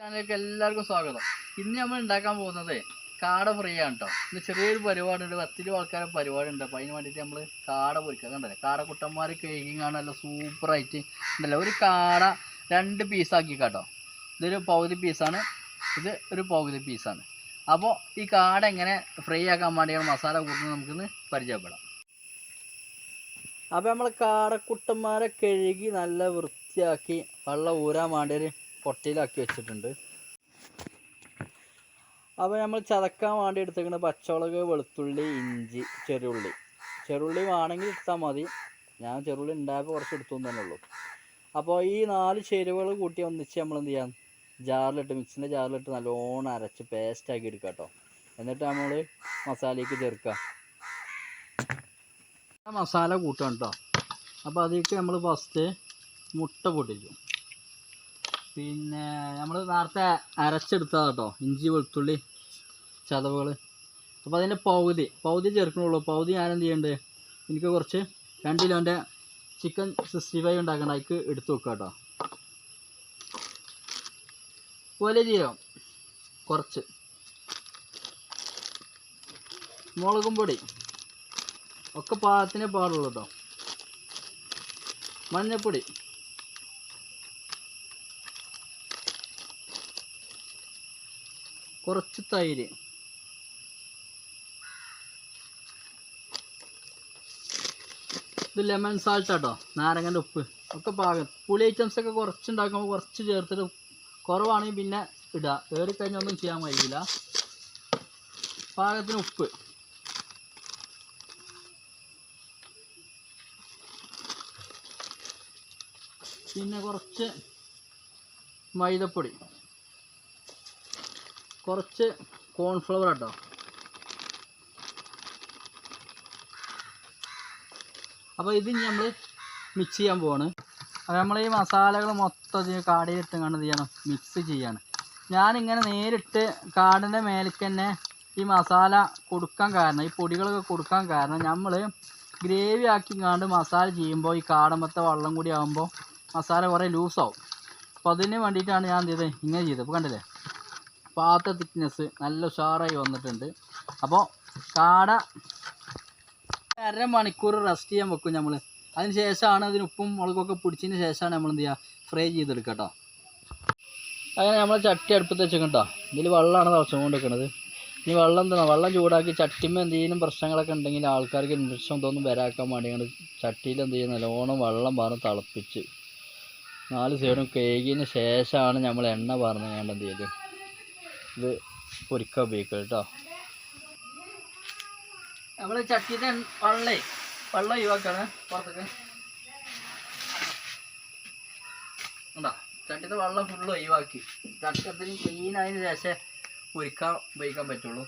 ചാനലിലേക്ക് എല്ലാവർക്കും സ്വാഗതം. ഇന്ന് നമ്മൾ ഉണ്ടാക്കാൻ പോകുന്നത് കാട ഫ്രൈ ആണ് കേട്ടോ. ഇന്ന് ചെറിയൊരു പരിപാടിയുണ്ട്, 10 ആൾക്കാരെ പരിപാടി ഉണ്ട്. അപ്പോൾ അതിന് വേണ്ടിയിട്ട് നമ്മൾ കാട പൊരിക്കുക. കണ്ടല്ലേ, കാടക്കുട്ടന്മാർ കേക്കിങ്ങാണ്, നല്ല സൂപ്പറായിട്ട് ഉണ്ടല്ലോ. ഒരു കാട 2 പീസാക്കി കേട്ടോ. ഇതൊരു പകുതി പീസാണ്, ഇത് ഒരു പകുതി പീസാണ്. അപ്പോൾ ഈ കാട എങ്ങനെ ഫ്രൈ ആക്കാൻ വേണ്ടിയാണ് മസാല കൂട്ടുന്നത് നമുക്കിന്ന് പരിചയപ്പെടാം. അപ്പോൾ നമ്മൾ കാടക്കുട്ടന്മാരെ കഴുകി നല്ല വൃത്തിയാക്കി വെള്ളം ഊരാൻ വേണ്ടി ഒരു പൊട്ടിയിലാക്കി വെച്ചിട്ടുണ്ട്. അപ്പോൾ നമ്മൾ ചതക്കാൻ വേണ്ടി എടുത്തേക്കുന്നത് പച്ചമുളക്, വെളുത്തുള്ളി, ഇഞ്ചി, ചെറുള്ളി വേണമെങ്കിൽ എടുത്താൽ മതി. ഞാൻ ചെറുള്ളി ഉണ്ടായപ്പോൾ കുറച്ച് എടുത്തു തന്നെ ഉള്ളൂ. അപ്പോൾ ഈ 4 ചേരുവകൾ കൂട്ടി ഒന്നിച്ച് നമ്മൾ എന്ത് ചെയ്യാം, മിക്സിൻ്റെ ജാറിലിട്ട് നല്ലോണം അരച്ച് പേസ്റ്റാക്കി എടുക്കുക കേട്ടോ. എന്നിട്ട് നമ്മൾ മസാലയ്ക്ക് ചേർക്കുക. മസാല കൂട്ടാം കേട്ടോ. അപ്പോൾ അതിലേക്ക് നമ്മൾ ഫസ്റ്റ് മുട്ട പൊട്ടിക്കും. പിന്നെ നമ്മൾ നേരത്തെ അരച്ചെടുത്തതാണ് കേട്ടോ, ഇഞ്ചി വെളുത്തുള്ളി ചതവുകൾ. അപ്പോൾ അതിൻ്റെ പകുതി ചേർക്കണുള്ളൂ. പകുതി ഞാനെന്ത് ചെയ്യുന്നുണ്ട്, എനിക്ക് കുറച്ച് 2 കിലോൻ്റെ ചിക്കൻ 65 ഉണ്ടാക്കണം, അതിക്ക് എടുത്ത് വെക്കുക കേട്ടോ. വലിയ ജീരകം കുറച്ച്, മുളകും പൊടി ഒക്കെ പാകത്തിനേ പാടുള്ളൂ കേട്ടോ. മഞ്ഞൾപ്പൊടി, കുറച്ച് തൈര്, ഇത് ലെമൺ സാൾട്ട് കേട്ടോ, നാരങ്ങൻ്റെ ഉപ്പ് ഒക്കെ പാകം. പുളി ഐറ്റംസ് ഒക്കെ കുറച്ചുണ്ടാക്കുമ്പോൾ കുറച്ച് ചേർത്തിട്ട്, കുറവാണെങ്കിൽ പിന്നെ ഇടുക. ഏറിക്കഴിഞ്ഞാൽ ഒന്നും ചെയ്യാൻ കഴിയില്ല. പാകത്തിന് ഉപ്പ്, പിന്നെ കുറച്ച് മൈദപ്പൊടി, കുറച്ച് കോൺഫ്ലവർ കേട്ടോ. അപ്പോൾ ഇത് നമ്മൾ മിക്സ് ചെയ്യാൻ പോവാണ്. അപ്പോൾ നമ്മൾ ഈ മസാലകൾ മൊത്തം കാടയിലിട്ട് കണ്ട് ചെയ്യണം, മിക്സ് ചെയ്യാണ്. ഞാനിങ്ങനെ നേരിട്ട് കാടിൻ്റെ മേലേക്ക് തന്നെ ഈ മസാല കൊടുക്കാൻ കാരണം, ഈ പൊടികളൊക്കെ കൊടുക്കാൻ കാരണം, നമ്മൾ ഗ്രേവി ആക്കി കണ്ട് മസാല ചെയ്യുമ്പോൾ ഈ കാടമ്പത്തെ വെള്ളം കൂടി ആകുമ്പോൾ മസാല കുറേ ലൂസാവും. അപ്പോൾ അതിന് വേണ്ടിയിട്ടാണ് ഞാൻ എന്ത് ചെയ്തത്, ഇങ്ങനെ ചെയ്തത്. അപ്പോൾ കണ്ടില്ലേ, പാത്ര തിക്നെസ് നല്ല ഉഷാറായി വന്നിട്ടുണ്ട്. അപ്പോൾ കാട 1/2 മണിക്കൂർ റെസ്റ്റ് ചെയ്യാൻ വെക്കും നമ്മൾ. അതിന് ശേഷമാണ് അതിന് ഉപ്പും മുളകൊക്കെ പിടിച്ചതിന് ശേഷമാണ് നമ്മൾ എന്ത് ചെയ്യുക, ഫ്രൈ ചെയ്തെടുക്കുക കേട്ടോ. അങ്ങനെ നമ്മൾ ചട്ടി അടുപ്പത്ത് വെച്ചേക്കും കേട്ടോ. ഇതിൽ വെള്ളമാണ് തിളച്ചുകൊണ്ട് വെക്കുന്നത്. ഇനി വെള്ളം ചൂടാക്കി ചട്ടിമ്മ എന്തെങ്കിലും പ്രശ്നങ്ങളൊക്കെ ഉണ്ടെങ്കിൽ ആൾക്കാർക്ക് ഇൻഫെക്ഷൻ ഇതൊന്നും വരാക്കാൻ വേണ്ടിയാണ് ചട്ടിയിൽ എന്ത് ചെയ്യുന്നത്, നല്ലോണം വെള്ളം പറഞ്ഞ് തിളപ്പിച്ച് 4 സൈഡും കേകിയതിന് ശേഷമാണ് നമ്മൾ എണ്ണ പറഞ്ഞ് വേണ്ട എന്ത് ചെയ്ത് ഇത് പൊരിക്കാൻ ഉപയോഗിക്കുക കേട്ടോ. നമ്മൾ ചട്ടിയുടെ വെള്ളം ഒഴിവാക്കാണ് പുറത്തേക്ക്. ഉണ്ടോ, ചട്ടിയുടെ വെള്ളം ഫുള്ള് ഒഴിവാക്കി ചട്ടത്തിന് ക്ലീൻ ആയതിന് ശേഷം പൊരിക്കാൻ ഉപയോഗിക്കാൻ പറ്റുള്ളൂ.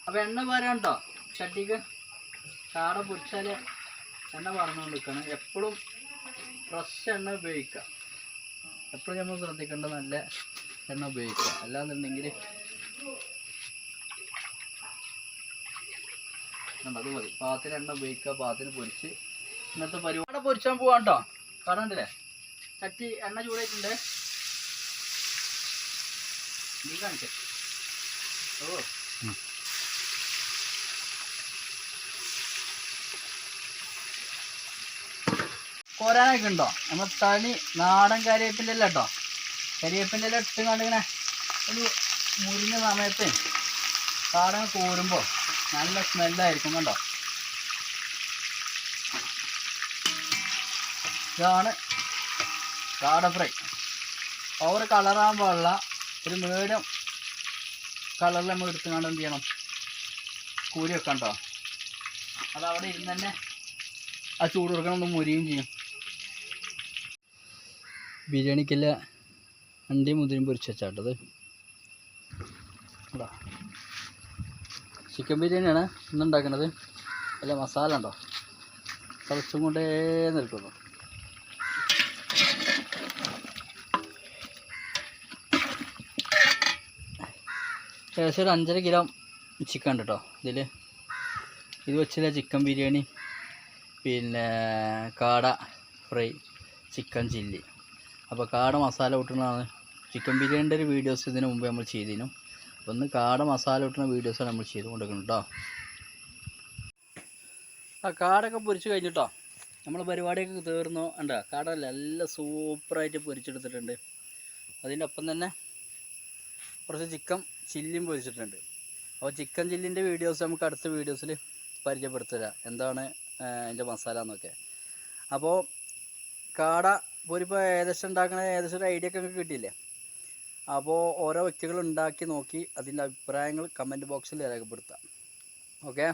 അപ്പോൾ എണ്ണ പാരാൻ കേട്ടോ ചട്ടിക്ക്. കാട പൊരിച്ചാൽ എണ്ണ പറഞ്ഞുകൊണ്ട് നിൽക്കണം. എപ്പോഴും ഫ്രഷ് എണ്ണ ഉപയോഗിക്കുക. എപ്പോഴും നമ്മൾ ശ്രദ്ധിക്കേണ്ടത് നല്ല എണ്ണ ഉപയോഗിക്കുക. അല്ലാന്നുണ്ടെങ്കിൽ അത് മതി. പാത്തിന് എണ്ണ ഉപയോഗിക്കുക, പാത്തിന് പൊരിച്ച് ഇന്നത്തെ പരിപാടി പൊരിച്ചാൻ പോവാം കേട്ടോ. കാണണ്ടല്ലേ, ചട്ടി എണ്ണ ചൂടായിട്ടുണ്ട്. നീ കാണിച്ചേ. ഓ കോരാനൊക്കെ ഉണ്ടോ, നമ്മൾ തനി നാടൻ കരിവേപ്പിൻ്റെ ഇല കേട്ടോ. കരിവേപ്പിൻ്റെ ഇല ഇട്ട് കണ്ടിങ്ങനെ ഒരു മുരിഞ്ഞ സമയത്ത് കാട കോരുമ്പോൾ നല്ല സ്മെല്ലായിരിക്കും. കണ്ടോ, ഇതാണ് കാട ഫ്രൈ. ഓവർ കളറാകാൻ പാടില്ല, ഒരു മീഡിയം കളറിൽ നമ്മൾ എടുത്തുകൊണ്ട് എന്ത് ചെയ്യണം, കൂരി വെക്കാം കേട്ടോ. അതവിടെ ഇരുന്ന് തന്നെ ആ ചൂട് കൊടുക്കണം, ഒന്ന് മുരിയും ചെയ്യും. ബിരിയാണിക്കല്ല അണ്ടിയും മുതിരയും പൊരിച്ച് വെച്ചാട്ടത്. കേട്ടോ, ചിക്കൻ ബിരിയാണിയാണ് ഇന്നുണ്ടാക്കുന്നത്. അല്ല മസാല ഉണ്ടോ, തിളച്ചും കൊണ്ടേ നിൽക്കുന്നു. ഏകദേശം ഒരു 5.5 കിലോ ചിക്കൻ ഉണ്ട് കേട്ടോ ഇതിൽ. ഇത് വെച്ചില്ല ചിക്കൻ ബിരിയാണി, പിന്നെ കാട ഫ്രൈ, ചിക്കൻ ചില്ലി. അപ്പോൾ കാട മസാല കൂട്ടുന്നതാണ് ചിക്കൻ ബിരിയാണിൻ്റെ ഒരു വീഡിയോസ് ഇതിന് മുമ്പ് നമ്മൾ ചെയ്തിരുന്നു. ഒന്ന് കാട മസാല ഇട്ടുന്ന വീഡിയോസാണ് നമ്മൾ ചെയ്ത് കൊണ്ടിരിക്കുന്നത് കേട്ടോ. ആ കാടൊക്കെ പൊരിച്ച് കഴിഞ്ഞിട്ടോ നമ്മൾ പരിപാടിയൊക്കെ തീർന്നു. കണ്ടോ കാട നല്ല സൂപ്പറായിട്ട് പൊരിച്ചെടുത്തിട്ടുണ്ട്. അതിൻ്റെ ഒപ്പം തന്നെ കുറച്ച് ചിക്കൻ ചില്ലിയും പൊരിച്ചിട്ടുണ്ട്. അപ്പോൾ ചിക്കൻ ചില്ലിൻ്റെ വീഡിയോസ് നമുക്ക് അടുത്ത വീഡിയോസിൽ പരിചയപ്പെടുത്തുക എന്താണ് അതിൻ്റെ മസാല എന്നൊക്കെ. അപ്പോൾ കാട പൊരിപ്പോൾ ഏകദേശം ഉണ്ടാക്കുന്ന ഏകദേശം ഒരു ഐഡിയ ഒക്കെ നിങ്ങൾക്ക് കിട്ടിയില്ലേ. അപ്പോൾ ഓരോ വ്യക്തികൾ ഉണ്ടാക്കി നോക്കി അതിൻ്റെ അഭിപ്രായങ്ങൾ കമൻറ്റ് ബോക്സിൽ രേഖപ്പെടുത്താം. ഓക്കെ.